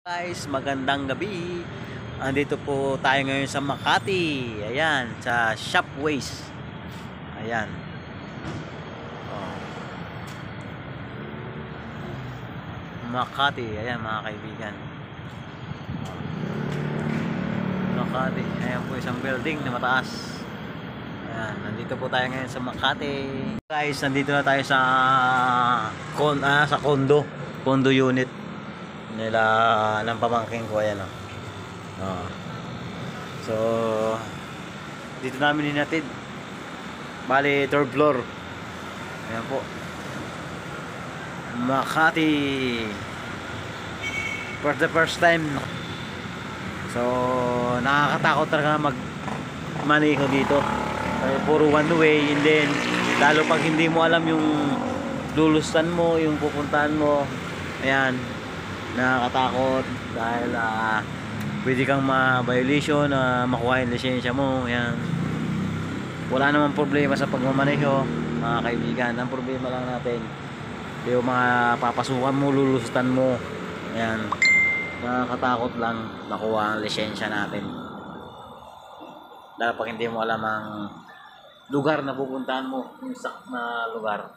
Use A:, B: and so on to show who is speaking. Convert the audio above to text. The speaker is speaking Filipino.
A: Guys, magandang gabi. Andito po tayo ngayon sa Makati. Ayan, sa Shopways. Ayan. Oh, Makati. Ayan mga kaibigan. Makati. Ayan po isang building na mataas. Ayan, nandito po tayo ngayon sa Makati. Guys, nandito na tayo sa sa condo. Condo unit nila ng pamangking ko. Ayan, oh. Oh. So, dito namin hinatid. Bali, third floor. Ayan po. Makati. For the first time. So, nakakatakot talaga mag-maneho dito. Puro one way, and then lalo pag hindi mo alam yung lulustan mo, yung pupuntahan mo. Ayan, nakakatakot dahil pwede kang ma-violation na makuha yung lisensya mo. Ayan. Wala namang problema sa pagmamaneho, mga kaibigan. Ang problema lang natin yung mga papasukan mo, lulustan mo. Ayan, nakakatakot lang makuha ang lisensya natin dahil pag hindi mo alam ang lugar na pupuntahan mo, yung exact na lugar.